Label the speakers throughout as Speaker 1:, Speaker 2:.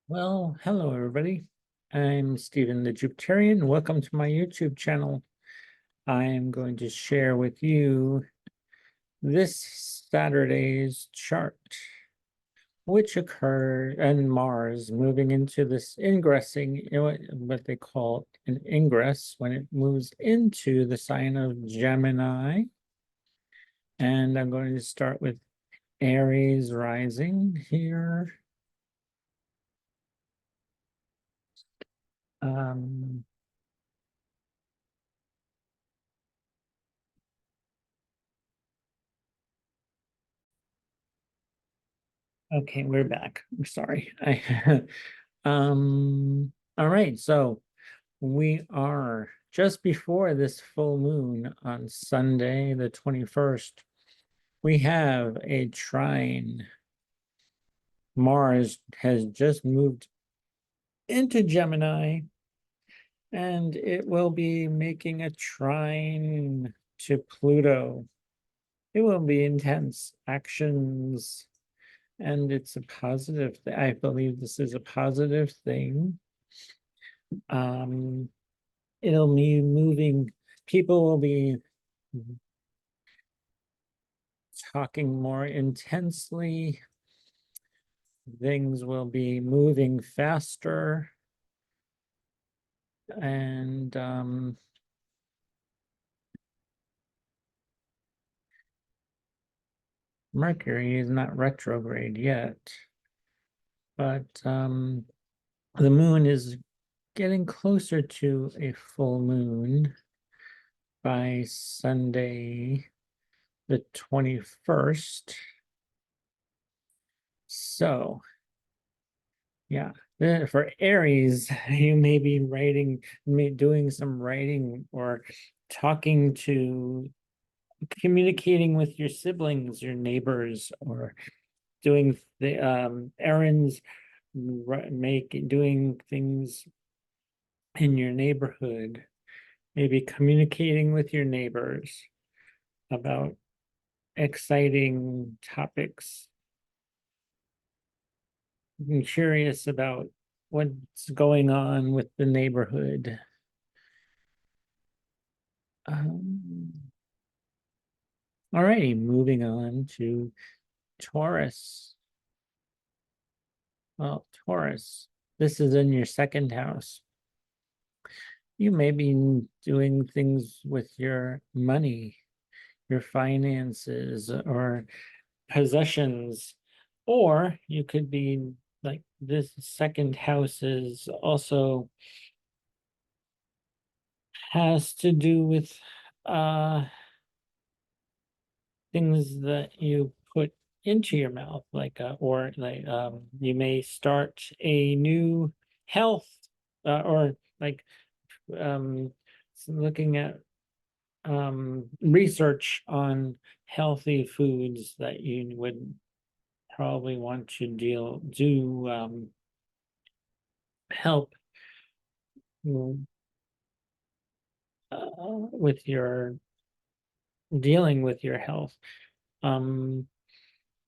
Speaker 1: Well, hello everybody. I'm Stephen the Jupiterian. Welcome to my YouTube channel. I am going to share with you this Saturday's chart, which occurred in Mars moving into this ingressing, what they call an ingress when it moves into the sign of Gemini. And I'm going to start with Aries rising here. Um, Okay, we're back. I'm sorry. All right, so we are just before this full moon on Sunday, the 21st. We have a trine. Mars has just moved into Gemini, and it will be making a trine to Pluto. It will be intense actions, and it's a positive. I believe this is a positive thing. Um, it'll be moving. People will be talking more intensely. Things will be moving faster. And Mercury is not retrograde yet. But the moon is getting closer to a full moon by Sunday, the 21st. So, yeah, for Aries, you may be doing some writing or talking to, communicating with your siblings, your neighbors, or doing the errands, doing things in your neighborhood, maybe communicating with your neighbors about exciting topics. I'm curious about what's going on with the neighborhood. All righty, moving on to Taurus. Well, Taurus, this is in your second house. You may be doing things with your money, your finances, or possessions, or you could be like this second house is also has to do with things that you put into your mouth, like or like you may start a new health or like looking at research on healthy foods that you would probably want to help with your dealing with your health. Like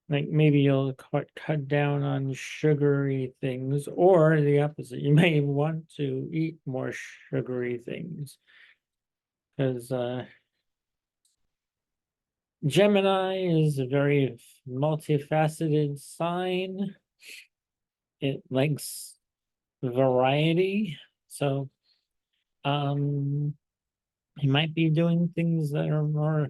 Speaker 1: maybe you'll cut down on sugary things, or the opposite. You may want to eat more sugary things because Gemini is a very multifaceted sign. It likes variety. So you might be doing things that are more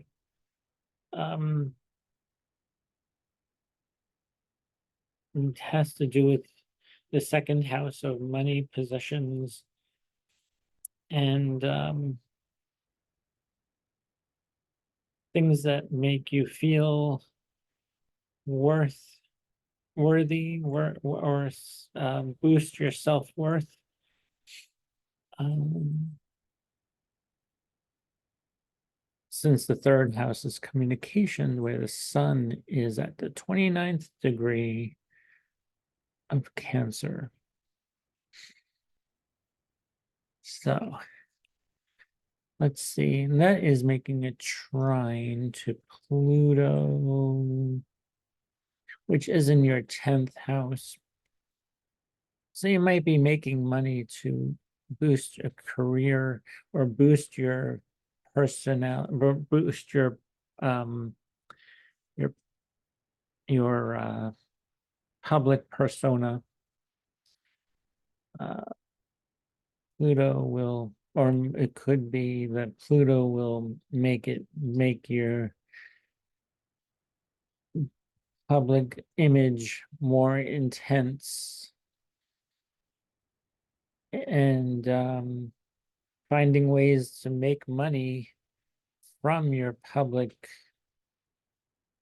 Speaker 1: it has to do with the second house of money, possessions, and things that make you feel worthy, or boost your self-worth. Since the third house is communication, where the sun is at the 29th degree of Cancer. So let's see, and that is making a trine to Pluto, which is in your 10th house. So you might be making money to boost a career or boost your personnel, boost um your your public persona. Uh, Pluto will, or it could be that Pluto will make your public image more intense, and finding ways to make money from your public,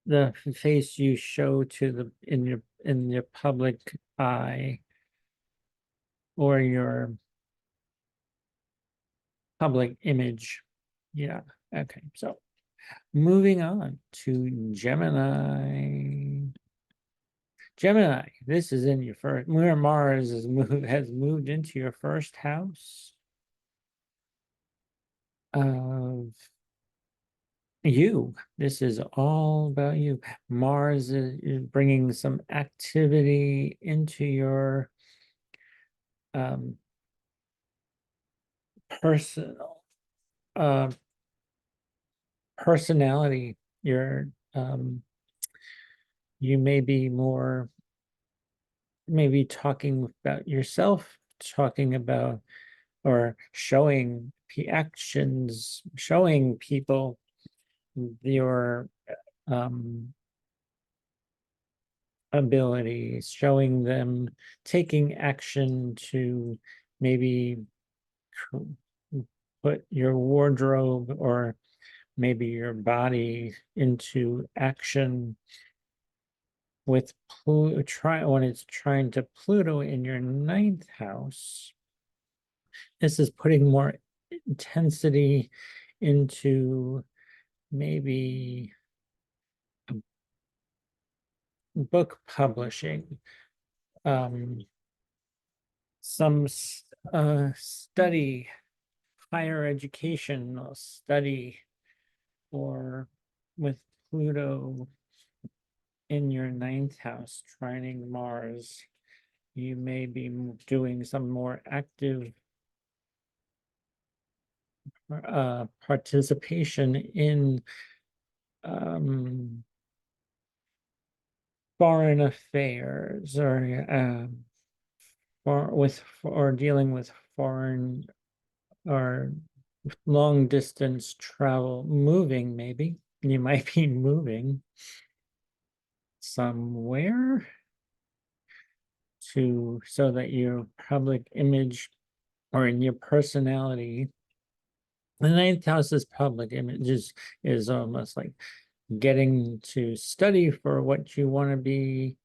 Speaker 1: the face you show to the in your public eye, or your public image. Yeah. Okay. So moving on to Gemini. Gemini, this is in your first, where Mars has moved into your first house of you. This is all about you. Mars is bringing some activity into your um, personal uh, personality. Your you may be more maybe talking about yourself, talking about or showing actions, showing people your um, abilities, showing them taking action to maybe put your wardrobe or maybe your body into action with Pluto. When it's trying to Pluto in your ninth house, this is putting more intensity into maybe book publishing, um, some study, higher educational study, or with Pluto in your ninth house trining Mars, you may be doing some more active participation in foreign affairs, or dealing with foreign or long distance travel, moving. Maybe you might be moving somewhere so that your public image or in your personality, the ninth house is public image, is almost like getting to study for what you want to be,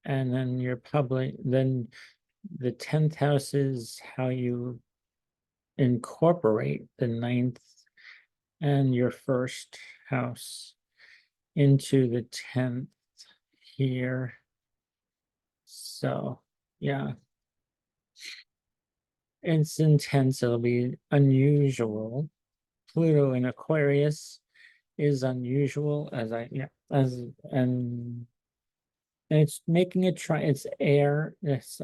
Speaker 1: and then your public, then the 10th house is how you incorporate the ninth and your first house into the 10th here. So yeah, it's intense. It'll be unusual. Pluto in Aquarius is unusual, as I yeah as and it's making it try. It's air.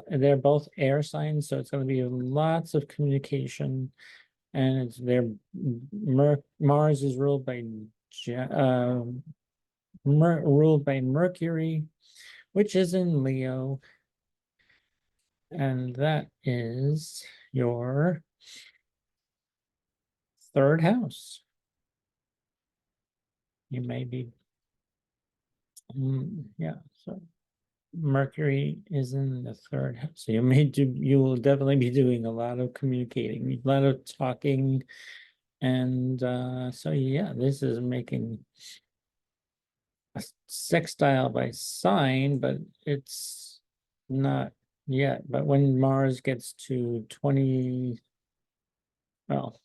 Speaker 1: They're both air signs, so it's going to be lots of communication. And it's their Mars is ruled by ruled by Mercury, which is in Leo, and that is your third house. You may be, yeah. So Mercury is in the third house, so you will definitely be doing a lot of communicating, a lot of talking, and so yeah, this is making a sextile by sign, but it's not yet. But when Mars gets to 20, well,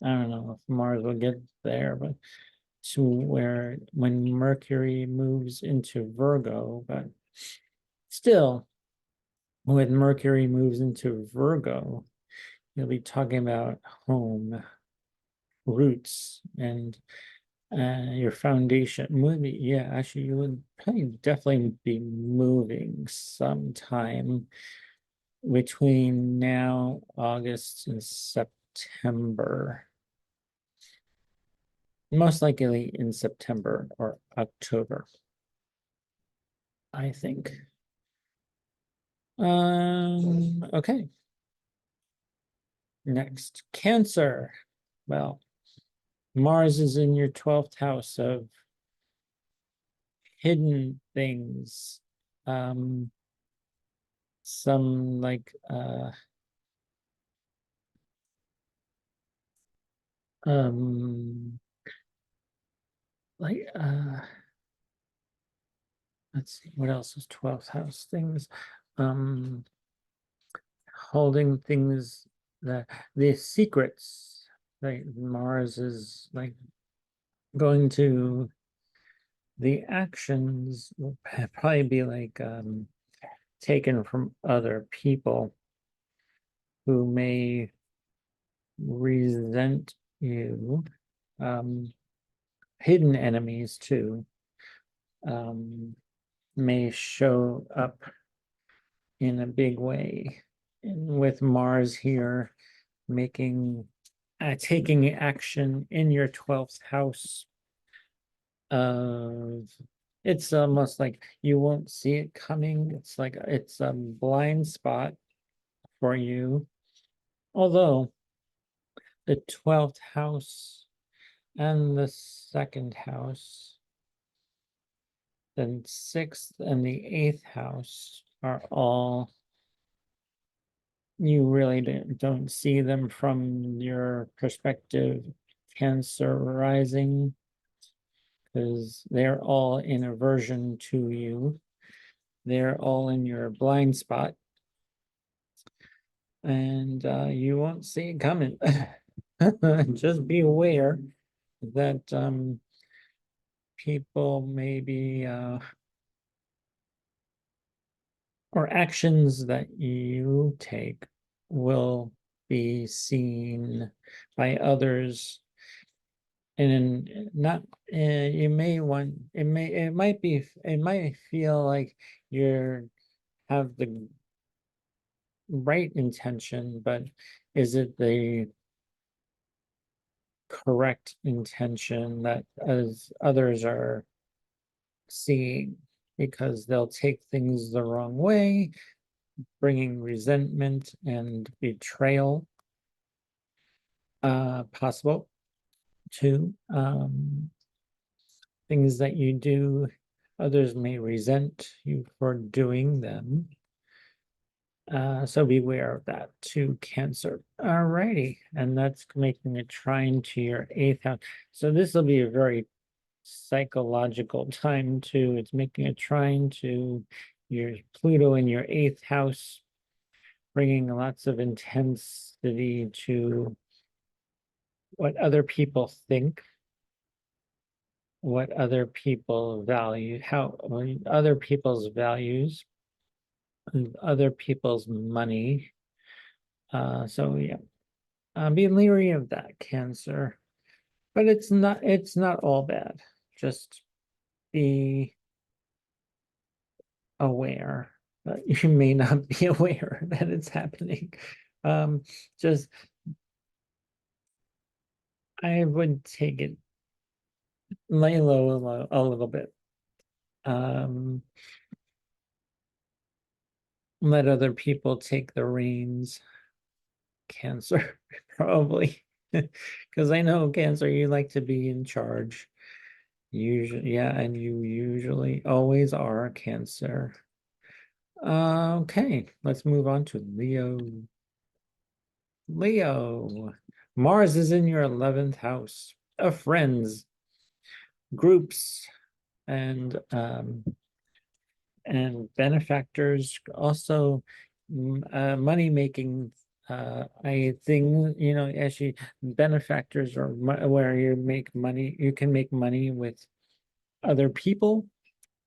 Speaker 1: I don't know if Mars will get there, but to where when Mercury moves into Virgo, but still, when Mercury moves into Virgo, you'll be talking about home, roots, and your foundation. Moving, yeah, actually, you would probably definitely be moving sometime between now, August, and September. Most likely in September or October, I think. Okay. Next, Cancer. Well, Mars is in your 12th house of hidden things. Some like um like let's see, what else is 12th house things? Holding things that the secrets, like Mars is like going to the actions will probably be like taken from other people who may resent you. Hidden enemies too may show up in a big way. And with Mars here making taking action in your 12th house of it's almost like you won't see it coming. It's like it's a blind spot for you. Although the 12th house and the second house, then 6th and the 8th house are all, you really don't see them from your perspective, Cancer rising, because they're all in aversion to you. They're all in your blind spot. And you won't see it coming. Just be aware that people maybe or actions that you take will be seen by others, and not you may want it might feel like you're have the right intention, but is it the correct intention that as others are seeing? Because they'll take things the wrong way, bringing resentment and betrayal possible too. Things that you do, others may resent you for doing them. So beware of that too, Cancer. All righty, and that's making a trine to your 8th house. So this will be a very psychological time too. It's making a trine to your Pluto in your 8th house, bringing lots of intensity to what other people think, what other people value, how other people's values, and other people's money. So yeah, be leery of that, Cancer. But it's not all bad. Just be aware, but you may not be aware that it's happening. Just I would take it lay low a little bit. Let other people take the reins, Cancer, probably. Because I know, Cancer, you like to be in charge. Usually, yeah, and you usually always are, Cancer. Okay, let's move on to Leo. Leo, Mars is in your 11th house of friends, groups, and benefactors. Also, money making I think, you know, actually benefactors are where you make money. You can make money with other people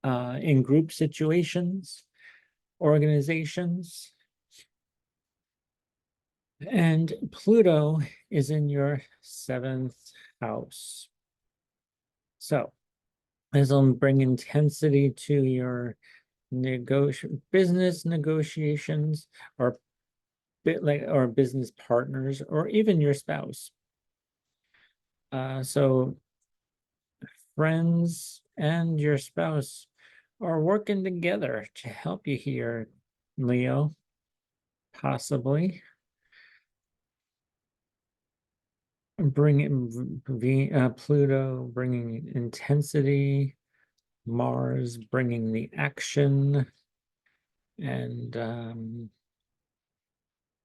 Speaker 1: in group situations, organizations. And Pluto is in your 7th house. So this will bring intensity to your business negotiations, or or business partners, or even your spouse. So friends and your spouse are working together to help you here, Leo, possibly. Pluto bringing intensity, Mars bringing the action, and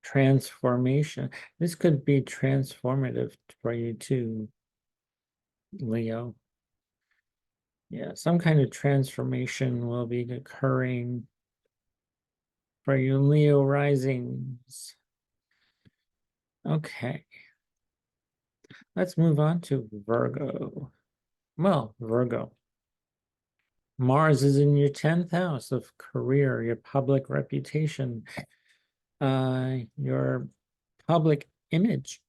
Speaker 1: transformation. This could be transformative for you too, Leo. Yeah, some kind of transformation will be occurring for you Leo risings. Okay, let's move on to Virgo. Well, Virgo. Mars is in your 10th house of career, your public reputation, your public image.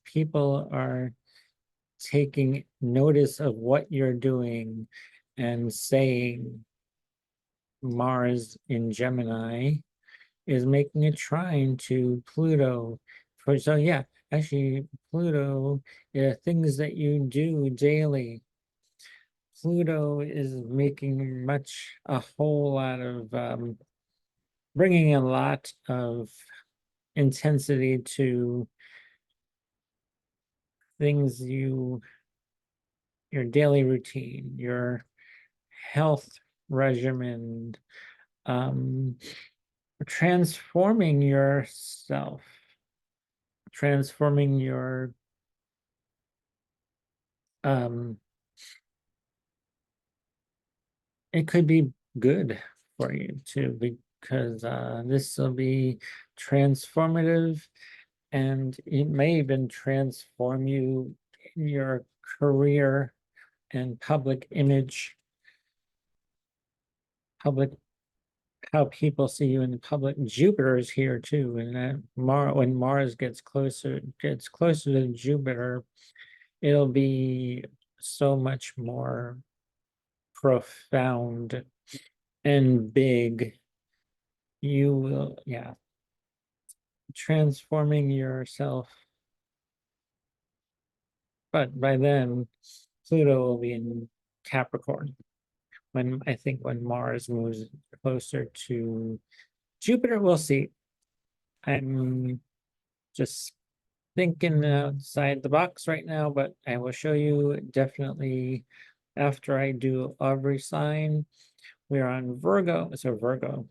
Speaker 1: People are taking notice of what you're doing and saying. Mars in Gemini is making a trine to Pluto. So yeah, actually Pluto, things that you do daily. Pluto is making a whole lot of, bringing a lot of intensity to things your daily routine, your health regimen, transforming yourself, transforming your it could be good for you too, because this will be transformative, and it may even transform you in your career and public image, public how people see you in the public. Jupiter is here too, and that when Mars gets closer to Jupiter, it'll be so much more profound and big. You will, yeah, transforming yourself. But by then, Pluto will be in Capricorn. When Mars moves closer to Jupiter, we'll see. I'm just thinking outside the box right now, but I will show you definitely after I do every sign. We're on Virgo. So Virgo,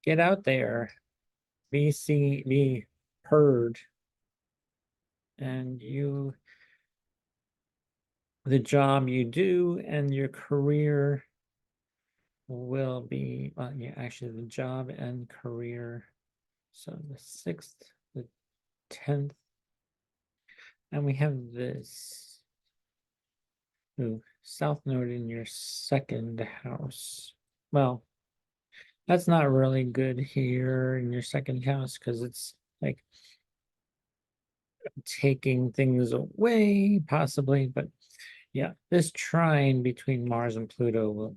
Speaker 1: get out there, be seen, be heard, and the job you do and your career will be, well, yeah, actually the job and career. So the 6th, the 10th, and we have this South Node in your 2nd house. Well, that's not really good here in your 2nd house, because it's like taking things away possibly. But yeah, this trine between Mars and Pluto will,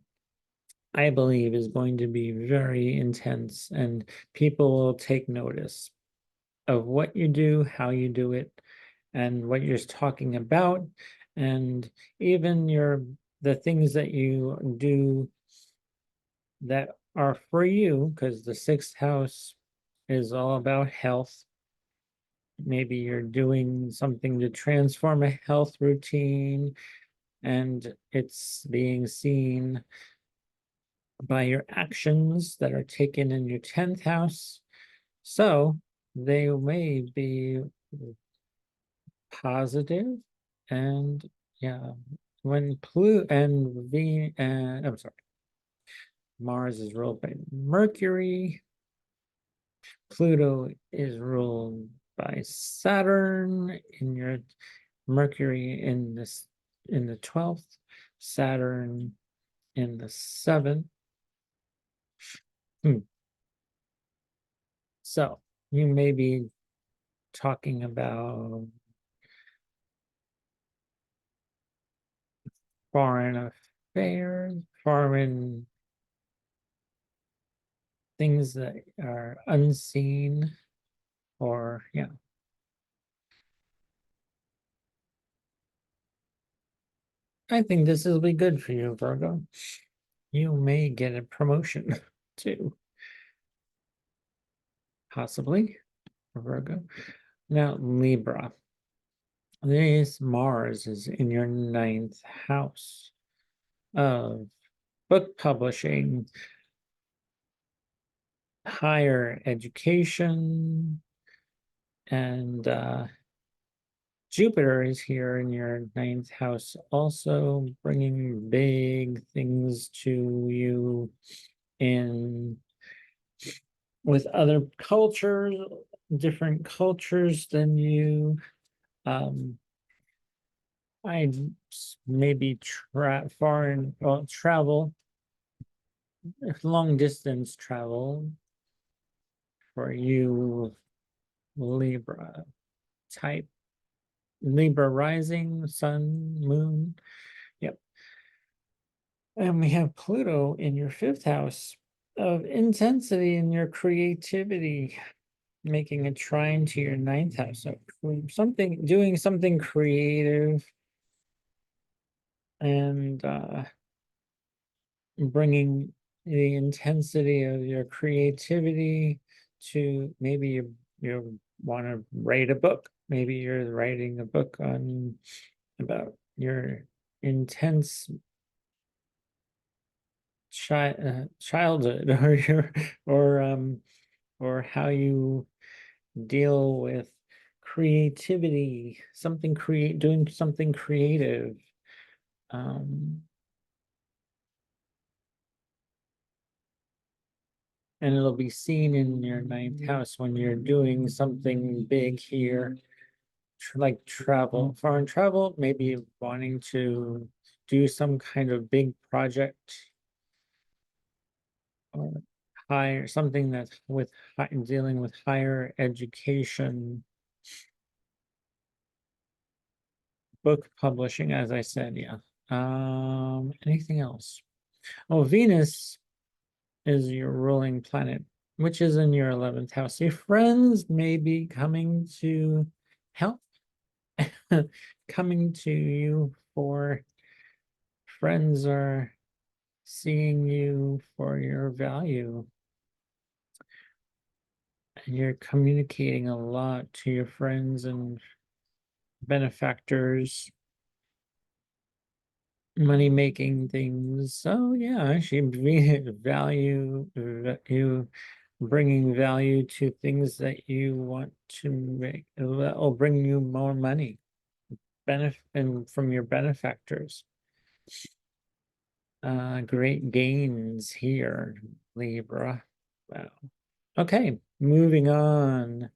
Speaker 1: I believe, is going to be very intense, and people will take notice of what you do, how you do it, and what you're talking about, and even the things that you do that are for you, because the 6th house is all about health. Maybe you're doing something to transform a health routine, and it's being seen by your actions that are taken in your 10th house. So they may be positive, and yeah, when Pluto and I'm sorry, Mars is ruled by Mercury, Pluto is ruled by Saturn in your Mercury in the 12th, Saturn in the 7th. So you may be talking about foreign affairs, foreign things that are unseen, or yeah. I think this will be good for you, Virgo. You may get a promotion too, possibly, Virgo. Now, Libra. This Mars is in your ninth house of book publishing, higher education, and Jupiter is here in your ninth house, also bringing big things to you in with other cultures, different cultures than you. I maybe foreign travel, long distance travel for you, Libra type, Libra rising, sun, moon. Yep. And we have Pluto in your fifth house of intensity in your creativity, making a trine to your ninth house. So doing something creative and bringing the intensity of your creativity to maybe you want to write a book. Maybe you're writing a book on about your intense childhood or your or how you deal with creativity, doing something creative. Um, and it'll be seen in your ninth house when you're doing something big here, like travel, foreign travel, maybe wanting to do some kind of big project or higher something that's dealing with higher education, book publishing, as I said, yeah. Anything else? Oh, Venus is your ruling planet, which is in your 11th house. Your friends may be coming to help, coming to you for friends are seeing you for your value. And you're communicating a lot to your friends and benefactors, money making things. So yeah, actually you bringing value to things that you want to make that will bring you more money, benefit and from your benefactors. Great gains here, Libra. Wow. Okay, moving on.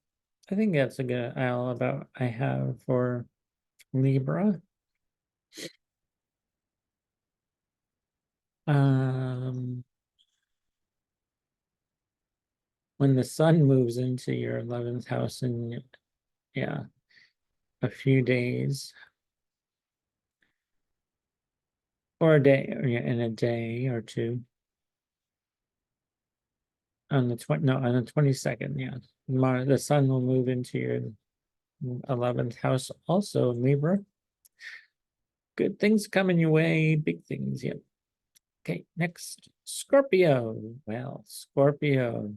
Speaker 1: I think that's a good all about I have for Libra. Um, when the sun moves into your 11th house in yeah, a few days or a day, or yeah, in a day or two on the on the 22nd, yeah. The sun will move into your 11th house also, Libra. Good things coming your way, big things, yep. Okay, next, Scorpio. Well, Scorpio.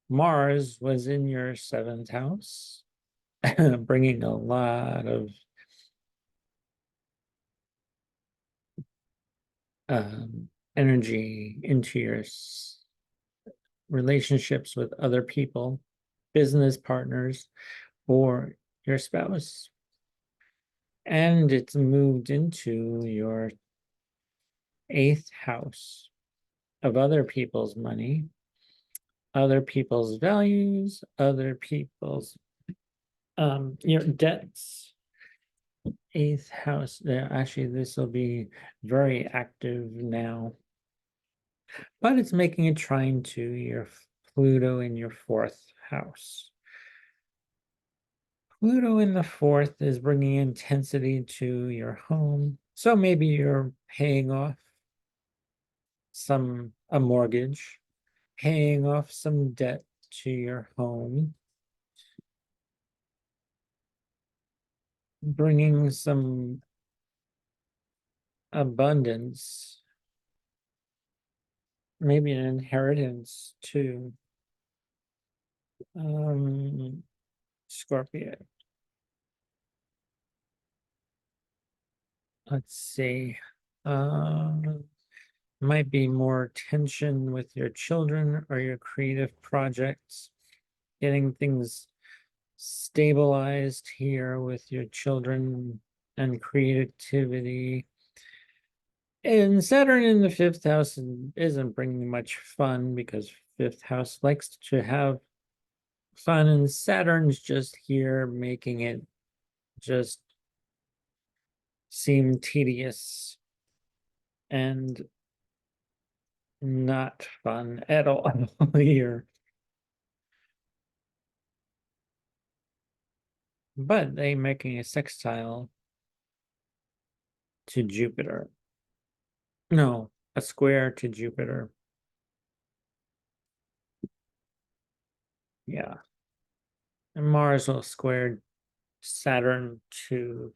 Speaker 1: Mars was in your 7th house, bringing a lot of energy into your relationships with other people, business partners, or your spouse. And it's moved into your 8th house of other people's money, other people's values, other people's your debts. 8th house. Yeah, actually, this will be very active now, but it's making a trine to your Pluto in your 4th house. Pluto in the fourth is bringing intensity to your home. So maybe you're paying off a mortgage, paying off some debt to your home, bringing some abundance, maybe an inheritance to Scorpio. Let's see. Might be more tension with your children or your creative projects, getting things stabilized here with your children and creativity. And Saturn in the fifth house isn't bringing much fun because fifth house likes to have fun, and Saturn's just here making it just seem tedious and not fun at all here. But they making a sextile to Jupiter. No, a square to Jupiter. Yeah. And Mars will square Saturn to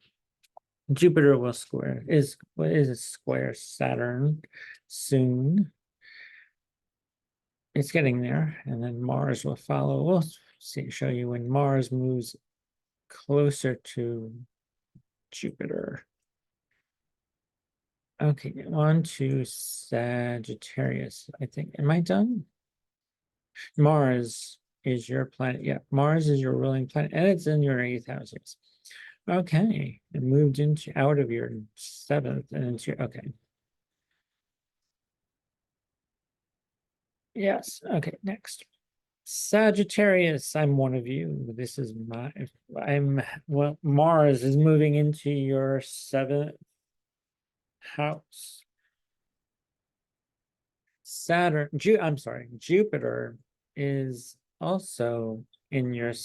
Speaker 1: Jupiter will square is a square Saturn soon. It's getting there, and then Mars will follow. We'll show you when Mars moves closer to Jupiter. Okay, on to Sagittarius. I think, am I done? Mars is your planet. Yeah, Mars is your ruling planet, and it's in your eighth houses. Okay, it moved into out of your seventh and into okay. Yes. Okay, next. Sagittarius, I'm one of you. This is well, Mars is moving into your seventh house. I'm sorry, Jupiter is also in your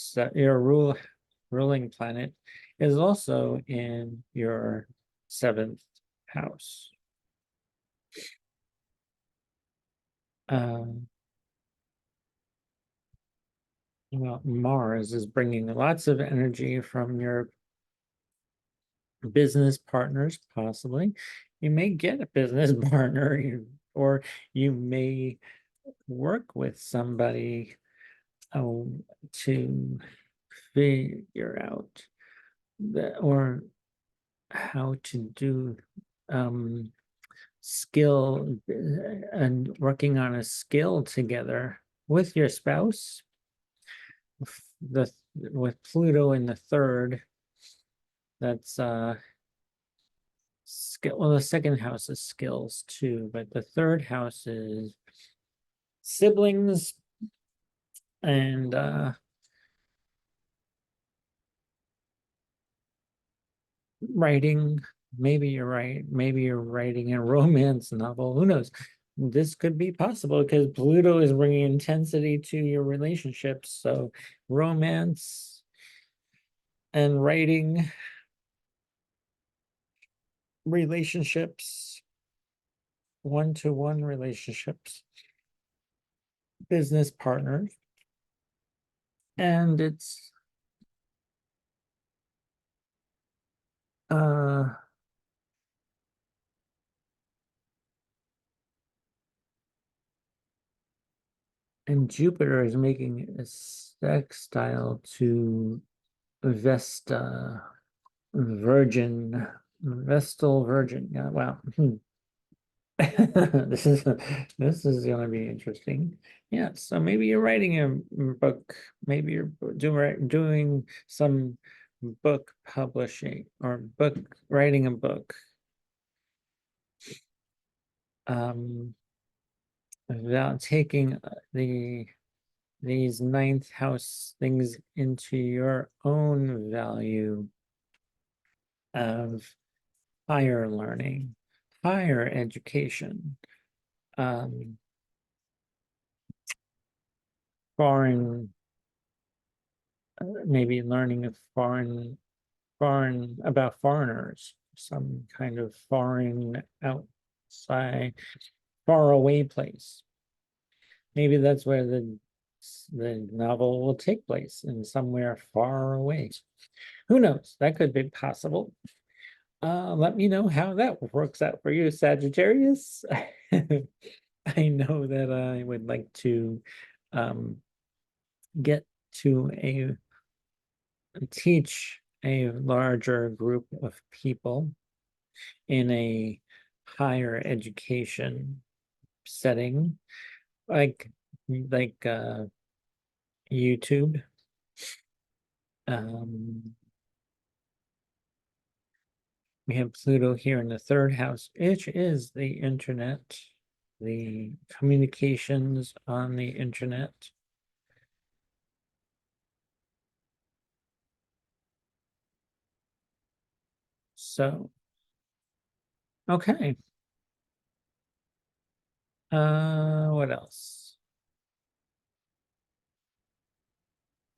Speaker 1: ruling planet is also in your seventh house. Well, Mars is bringing lots of energy from your business partners, possibly. You may get a business partner, or you may work with somebody to figure out or how to do skill and working on a skill together with your spouse. With Pluto in the third, that's skill. Well, the second house is skills too, but the third house is siblings and writing. Maybe you're right. Maybe you're writing a romance novel. Who knows? This could be possible because Pluto is bringing intensity to your relationships. So romance and writing relationships, one-to-one relationships, business partners, and it's and Jupiter is making a sextile to Vesta, Virgin, Vestal Virgin. Yeah, wow. This is going to be interesting. Yeah, so maybe you're writing a book, maybe you're doing some book publishing or writing a book. Without taking these ninth house things into your own value of higher learning, higher education, foreign maybe learning of foreign about foreigners, some kind of foreign outside, far away place. Maybe that's where the novel will take place, in somewhere far away. Who knows? That could be possible. Let me know how that works out for you, Sagittarius. I know that I would like to get to teach a larger group of people in a higher education setting, like YouTube. We have Pluto here in the third house, which is the internet, the communications on the internet. So, okay. What else?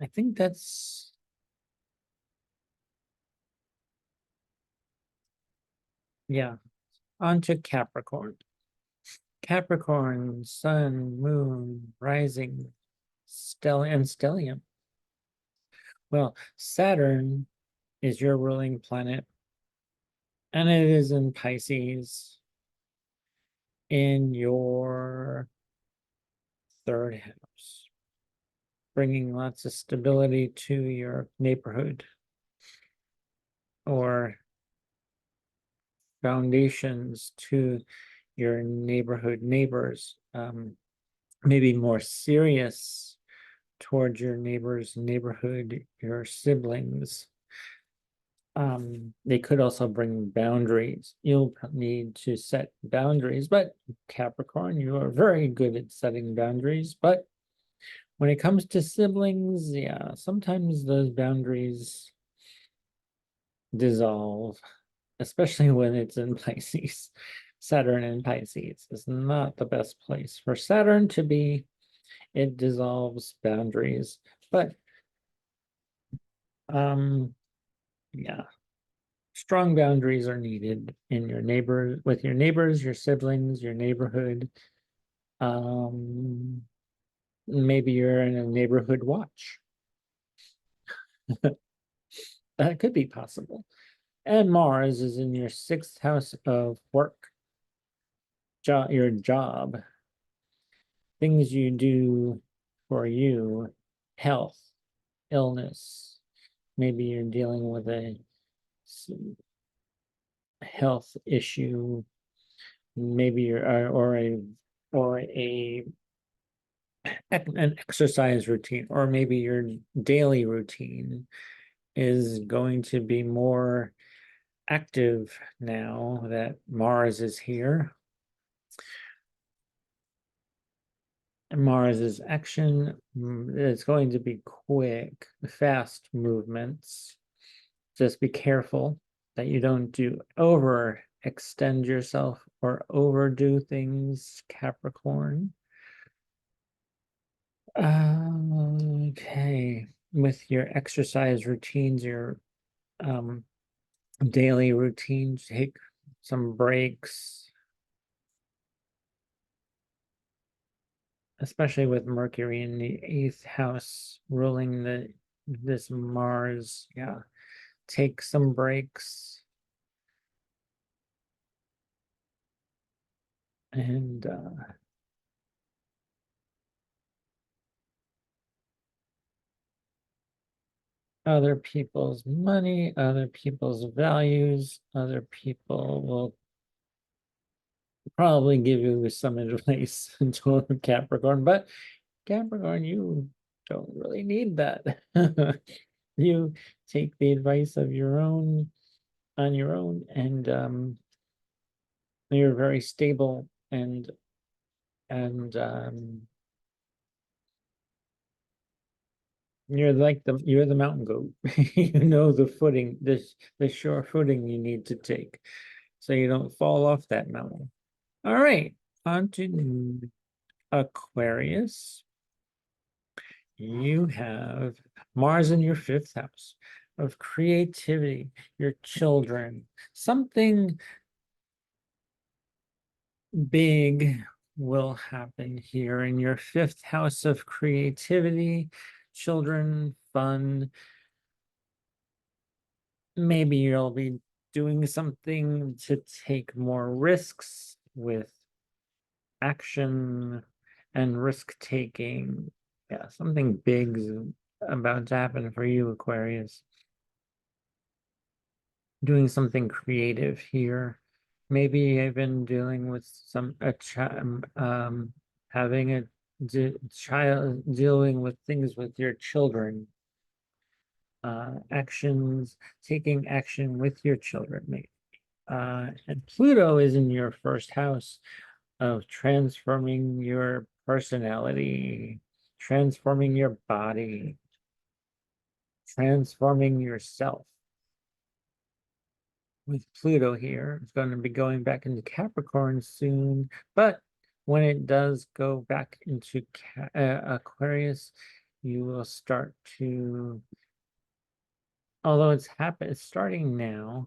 Speaker 1: I think that's, yeah, on to Capricorn. Capricorn, Sun, Moon, Rising, and Stellium. Well, Saturn is your ruling planet, and it is in Pisces in your third house, bringing lots of stability to your neighborhood or foundations to your neighborhood neighbors, maybe more serious towards your neighbors, neighborhood, your siblings. They could also bring boundaries. You'll need to set boundaries, but Capricorn, you are very good at setting boundaries. But when it comes to siblings, yeah, sometimes those boundaries dissolve, especially when it's in Pisces. Saturn in Pisces is not the best place for Saturn to be. It dissolves boundaries, but yeah, strong boundaries are needed in your neighbor, with your neighbors, your siblings, your neighborhood. Maybe you're in a neighborhood watch. That could be possible. And Mars is in your sixth house of work, your job, things you do for you, health, illness. Maybe you're dealing with a health issue. Maybe you're or an exercise routine, or maybe your daily routine is going to be more active now that Mars is here. Mars's action is going to be quick, fast movements. Just be careful that you don't extend yourself or overdo things, Capricorn. Okay, with your exercise routines, your daily routines, take some breaks, especially with Mercury in the eighth house ruling this Mars. Yeah, take some breaks. And other people's money, other people's values, other people will probably give you some advice to Capricorn, but Capricorn, you don't really need that. You take the advice of your own on your own, and you're very stable and you're the mountain goat. You know the footing, the sure footing you need to take so you don't fall off that mountain. All right, on to Aquarius. you have Mars in your fifth house of creativity, your children, something big will happen here in your fifth house of creativity, children, fun. Maybe you'll be doing something to take more risks with action and risk taking. Yeah, something big's about to happen for you, Aquarius. Doing something creative here. Maybe I've been dealing with having a child, dealing with things with your children. Actions, taking action with your children, maybe. And Pluto is in your first house of transforming your personality, transforming your body, transforming yourself. With Pluto here, it's going to be going back into Capricorn soon, but when it does go back into Aquarius, you will start to, although it's starting now,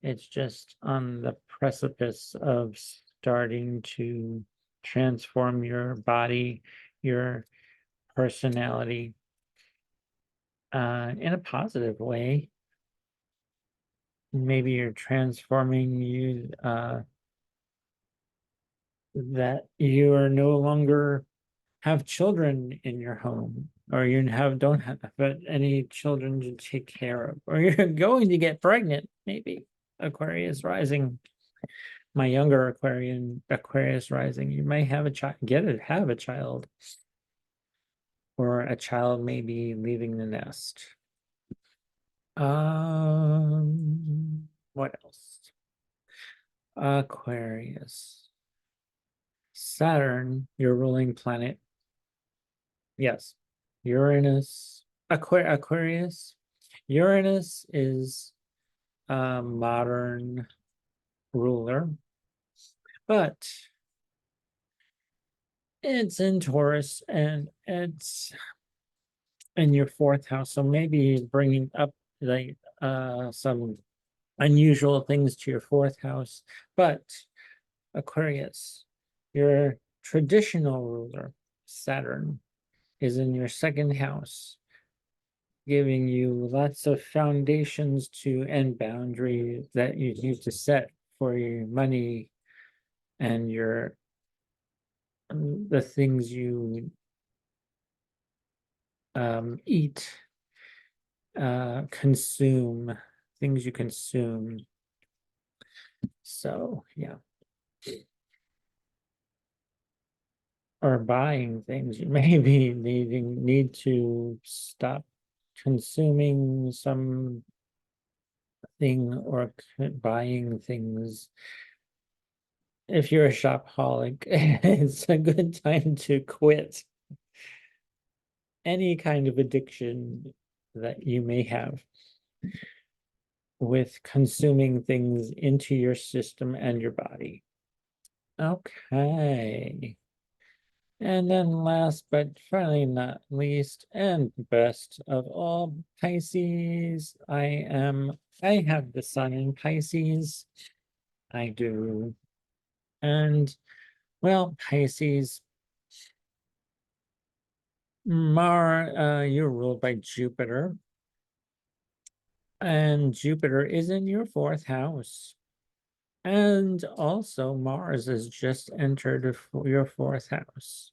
Speaker 1: it's just on the precipice of starting to transform your body, your personality, in a positive way. Maybe you're transforming you, that you are no longer have children in your home, or you don't have any children to take care of, or you're going to get pregnant, maybe. Aquarius rising, my younger Aquarius rising, you may have a child, have a child, or a child may be leaving the nest. What else? Aquarius. Saturn, your ruling planet. Yes. Uranus. Aquarius. Uranus is a modern ruler, but it's in Taurus and it's in your fourth house. So maybe bringing up like some unusual things to your fourth house. But Aquarius, your traditional ruler, Saturn, is in your second house, giving you lots of foundations to and boundaries that you need to set for your money and your the things you eat, consume, things you consume. So yeah. Or buying things, you may be need to stop consuming something or buying things. If you're a shopaholic, it's a good time to quit any kind of addiction that you may have with consuming things into your system and your body. Okay. And then last but finally not least and best of all, Pisces. I have the sun in Pisces. I do. And well, Pisces, you're ruled by Jupiter. And Jupiter is in your fourth house. And also Mars has just entered your fourth house.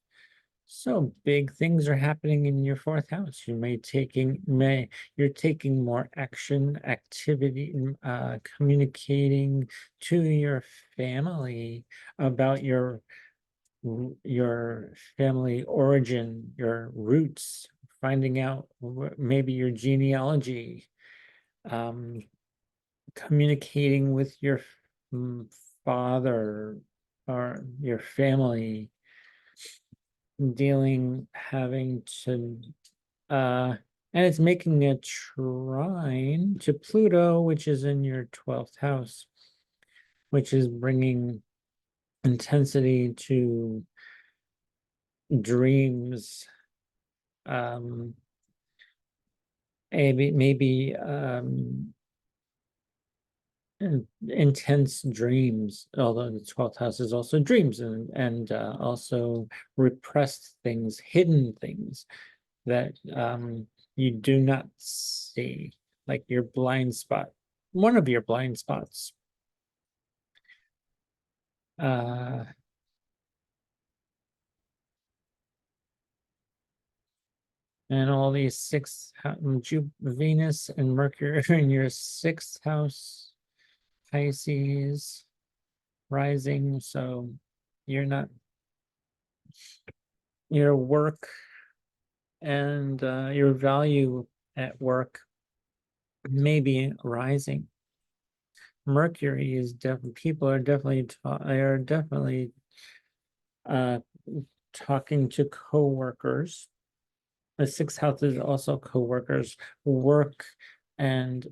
Speaker 1: So big things are happening in your fourth house. You're taking more action, activity, communicating to your family about your family origin, your roots, finding out maybe your genealogy, communicating with your father or your family, having to and it's making a trine to Pluto, which is in your 12th house, which is bringing intensity to dreams, maybe intense dreams, although the 12th house is also dreams and also repressed things, hidden things that you do not see, like your blind spot, one of your blind spots. And all these Venus and Mercury in your sixth house, Pisces rising. So you're not, your work and your value at work may be rising. Mercury is definitely, people are definitely uh, talking to coworkers. The sixth house is also coworkers, work, and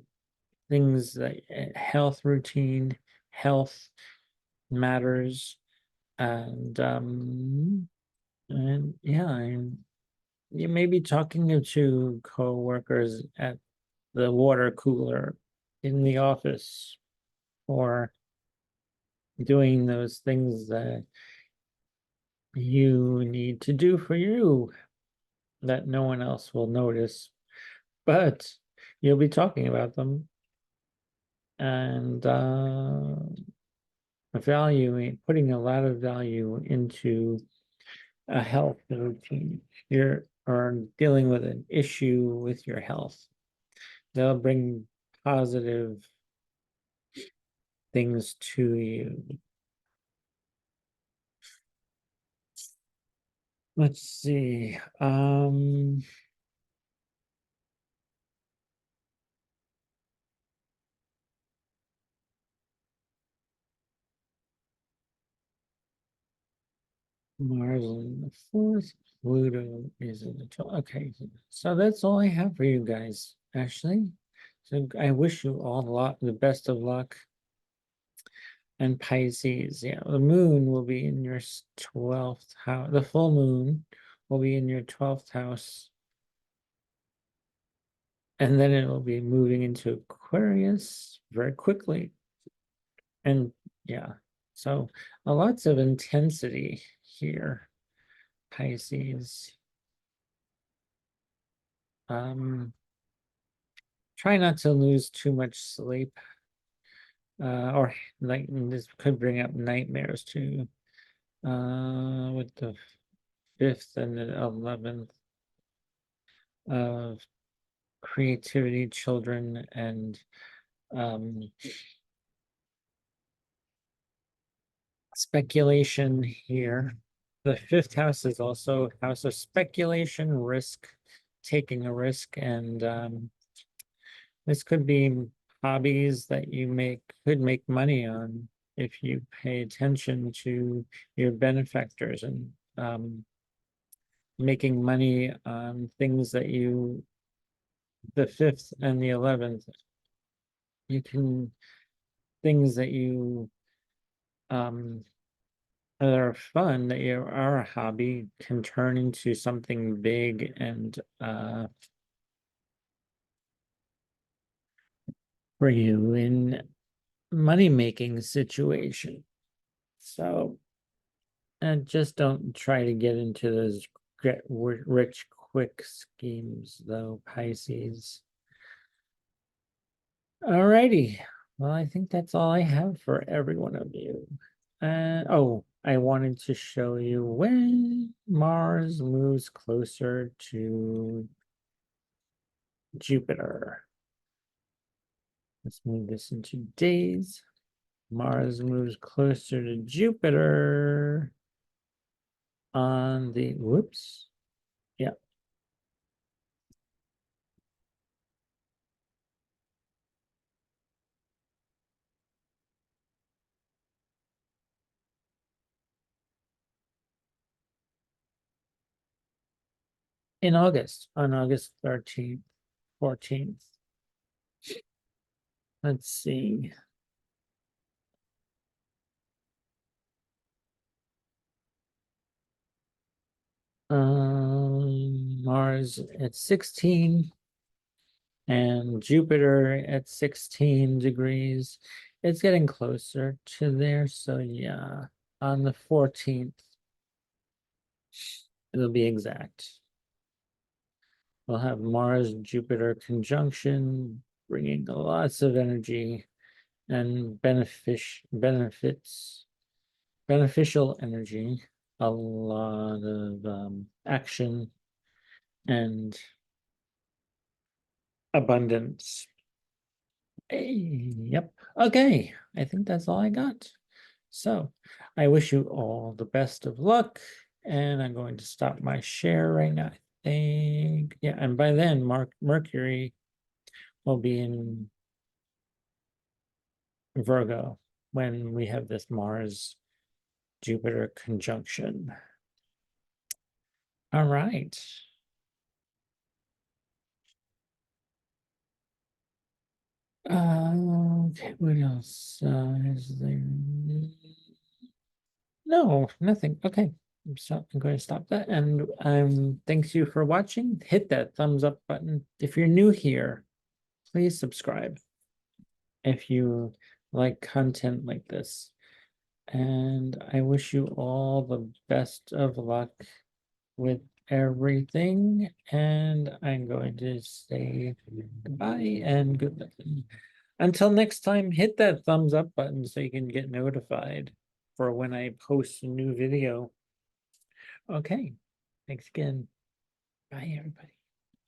Speaker 1: things like health routine, health matters, and yeah, you may be talking to coworkers at the water cooler in the office, or doing those things that you need to do for you that no one else will notice, but you'll be talking about them and valuing, putting a lot of value into a health routine. You're or dealing with an issue with your health. They'll bring positive things to you. Let's see. Mars in the fourth, Pluto is in the 12th. Okay, so that's all I have for you guys, Ashley. So I wish you all the best of luck. And Pisces, yeah, the moon will be in your 12th house. The full moon will be in your 12th house. And then it will be moving into Aquarius very quickly. And yeah, so lots of intensity here, Pisces. Try not to lose too much sleep, or like this could bring up nightmares too, with the 5th and the 11th of creativity, children, and speculation here. The 5th house is also house of speculation, risk, taking a risk, and this could be hobbies that you could make money on if you pay attention to your benefactors and making money on things that the 5th and the 11th, you can, things that you that are fun, that are a hobby, can turn into something big and for you in money making situation. So, and just don't try to get into those get rich quick schemes, though, Pisces. Alrighty. Well, I think that's all I have for every one of you. Oh, I wanted to show you when Mars moves closer to Jupiter. Let's move this into days. Mars moves closer to Jupiter on the, whoops. Yeah. In August, on August 13th, 14th. Let's see. Mars Mars at 16 and Jupiter at 16 degrees. It's getting closer to there. So yeah, on the 14th, it'll be exact. We'll have Mars Jupiter conjunction, bringing lots of energy and beneficial energy, a lot of action and abundance. Yep. Okay. I think that's all I got. So I wish you all the best of luck. And I'm going to stop my share right now. I think. Yeah. And by then, Mercury will be in Virgo when we have this Mars Jupiter conjunction. All right. Okay, what else is there? No, nothing. Okay, I'm going to stop that. And thanks you for watching. Hit that thumbs up button. If you're new here, please subscribe if you like content like this. And I wish you all the best of luck with everything. And I'm going to say goodbye and good luck. Until next time, hit that thumbs up button so you can get notified for when I post a new video. Okay, thanks again. Bye, everybody.